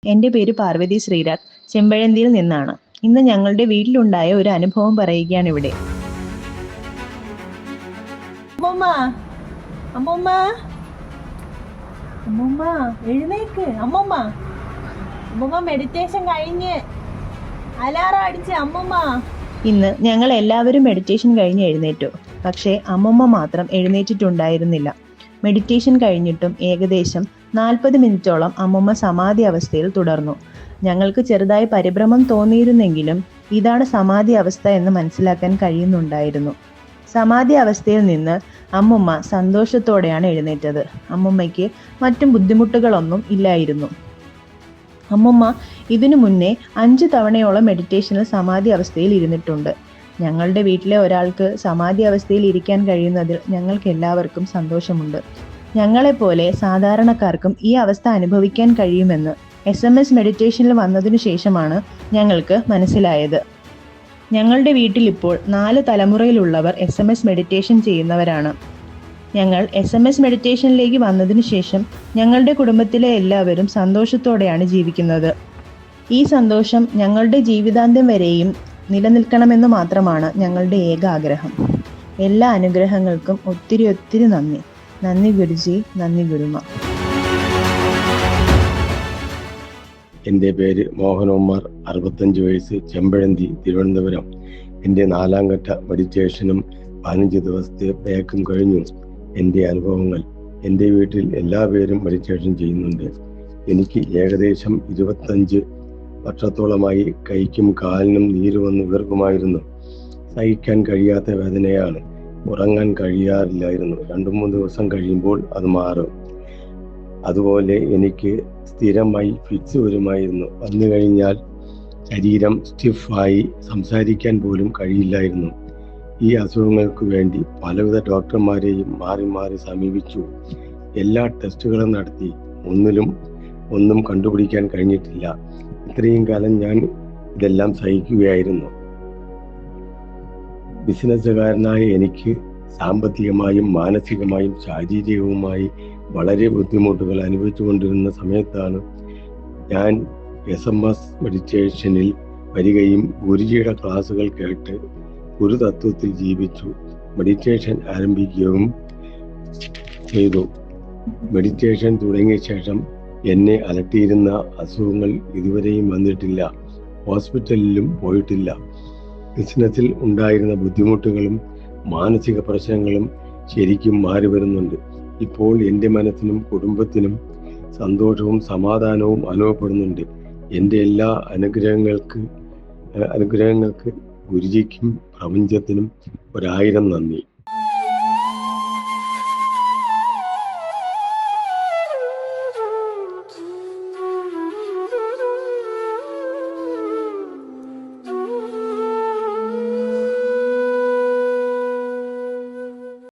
എൻ്റെ പേര് പാർവതി ശ്രീരാഗ്, ചെമ്പഴന്തിയിൽ നിന്നാണ്. ഇന്ന് ഞങ്ങളുടെ വീട്ടിലുണ്ടായ ഒരു അനുഭവം പറയുകയാണ് ഇവിടെ. അമ്മൂമ്മ, അമ്മൂമ്മ, അമ്മൂമ്മ എഴുന്നേക്ക്. അമ്മൂമ്മ, അമ്മൂമ്മ മെഡിറ്റേഷൻ കഴിഞ്ഞ് അലാറം അടിച്ച്. അമ്മൂമ്മ. ഇന്ന് ഞങ്ങൾ എല്ലാവരും മെഡിറ്റേഷൻ കഴിഞ്ഞ് എഴുന്നേറ്റു. പക്ഷേ അമ്മൂമ്മ മാത്രം എഴുന്നേറ്റിട്ടുണ്ടായിരുന്നില്ല. മെഡിറ്റേഷൻ കഴിഞ്ഞിട്ടും ഏകദേശം 40 മിനിറ്റോളം അമ്മൂമ്മ സമാധി അവസ്ഥയിൽ തുടർന്നു. ഞങ്ങൾക്ക് ചെറുതായി പരിഭ്രമം തോന്നിയിരുന്നെങ്കിലും ഇതാണ് സമാധി അവസ്ഥ എന്ന് മനസ്സിലാക്കാൻ കഴിയുന്നുണ്ടായിരുന്നു. സമാധി അവസ്ഥയിൽ നിന്ന് അമ്മൂമ്മ സന്തോഷത്തോടെയാണ് എഴുന്നേറ്റത്. അമ്മൂമ്മയ്ക്ക് മറ്റും ബുദ്ധിമുട്ടുകളൊന്നും ഇല്ലായിരുന്നു. അമ്മൂമ്മ ഇതിനു മുന്നേ 5 തവണയോളം മെഡിറ്റേഷനിൽ സമാധി അവസ്ഥയിൽ ഇരുന്നിട്ടുണ്ട്. ഞങ്ങളുടെ വീട്ടിലെ ഒരാൾക്ക് സമാധി അവസ്ഥയിൽ ഇരിക്കാൻ കഴിയുന്നതിൽ ഞങ്ങൾക്ക് എല്ലാവർക്കും സന്തോഷമുണ്ട്. ഞങ്ങളെപ്പോലെ സാധാരണക്കാർക്കും ഈ അവസ്ഥ അനുഭവിക്കാൻ കഴിയുമെന്ന് SMS മെഡിറ്റേഷനിൽ വന്നതിനു ശേഷമാണ് ഞങ്ങൾക്ക് മനസ്സിലായത്. ഞങ്ങളുടെ വീട്ടിൽ ഇപ്പോൾ 4 തലമുറയിലുള്ളവർ SMS മെഡിറ്റേഷൻ ചെയ്യുന്നവരാണ്. ഞങ്ങൾ SMS മെഡിറ്റേഷനിലേക്ക് വന്നതിനു ശേഷം ഞങ്ങളുടെ കുടുംബത്തിലെ എല്ലാവരും സന്തോഷത്തോടെയാണ് ജീവിക്കുന്നത്. ഈ സന്തോഷം ഞങ്ങളുടെ ജീവിതാന്ത്യം വരെയും നിലനിൽക്കണമെന്ന് മാത്രമാണ് ഞങ്ങളുടെ ഏക ആഗ്രഹം. എല്ലാ അനുഗ്രഹങ്ങൾക്കും ഒത്തിരി നന്ദി. നന്ദി ഗുരുജി, നന്ദി ഗുരുമ. എൻ്റെ പേര് മോഹൻ ഉമ്മർ, 65 വയസ്സ്, ചെമ്പഴന്തി, തിരുവനന്തപുരം. എൻ്റെ 4ാം ഘട്ട മെഡിറ്റേഷനും 15 ദിവസത്തെ ബാക്കും കഴിഞ്ഞു. എൻ്റെ അനുഭവങ്ങൾ: എൻ്റെ വീട്ടിൽ എല്ലാ പേരും മെഡിറ്റേഷൻ ചെയ്യുന്നുണ്ട്. എനിക്ക് ഏകദേശം 25 വർഷത്തോളമായി കൈക്കും കാലിനും നീര് വന്ന് വീർക്കുമായിരുന്നു. സഹിക്കാൻ കഴിയാത്ത വേദനയാണ്. ഉറങ്ങാൻ കഴിയാറില്ലായിരുന്നു. 2-3 ദിവസം കഴിയുമ്പോൾ അത് മാറും. അതുപോലെ എനിക്ക് സ്ഥിരമായി ഫിറ്റ്സ് വരുമായിരുന്നു. വന്നു കഴിഞ്ഞാൽ ശരീരം സ്റ്റിഫായി സംസാരിക്കാൻ പോലും കഴിയില്ലായിരുന്നു. ഈ അസുഖങ്ങൾക്ക് വേണ്ടി പലവിധ ഡോക്ടർമാരെയും മാറി മാറി സമീപിച്ചു. എല്ലാ ടെസ്റ്റുകളും നടത്തി. ഒന്നും കണ്ടുപിടിക്കാൻ കഴിഞ്ഞിട്ടില്ല. ഇത്രയും കാലം ഞാൻ ഇതെല്ലാം സഹിക്കുകയായിരുന്നു. ബിസിനസ്സുകാരനായ എനിക്ക് സാമ്പത്തികമായും മാനസികമായും ശാരീരികവുമായി വളരെ ബുദ്ധിമുട്ടുകൾ അനുഭവിച്ചുകൊണ്ടിരുന്ന സമയത്താണ് ഞാൻ SMS മെഡിറ്റേഷനിൽ വരികയും ഗുരുജിയുടെ ക്ലാസ്സുകൾ കേട്ട് ഒരു തത്വത്തിൽ ജീവിച്ചു മെഡിറ്റേഷൻ ആരംഭിക്കുകയും ചെയ്തു. മെഡിറ്റേഷൻ തുടങ്ങിയ ശേഷം എന്നെ അലട്ടിയിരുന്ന അസുഖങ്ങൾ ഇതുവരെയും വന്നിട്ടില്ല. ഹോസ്പിറ്റലിലും പോയിട്ടില്ല. ബിസിനസ്സിൽ ഉണ്ടായിരുന്ന ബുദ്ധിമുട്ടുകളും മാനസിക പ്രശ്നങ്ങളും ശരിക്കും മാറി വരുന്നുണ്ട്. ഇപ്പോൾ എൻ്റെ മനസ്സിനും കുടുംബത്തിനും സന്തോഷവും സമാധാനവും അനുഭവപ്പെടുന്നുണ്ട്. എൻ്റെ എല്ലാ അനുഗ്രഹങ്ങൾക്ക് ഗുരുജിക്കും പ്രപഞ്ചത്തിനും 1000 നന്ദി.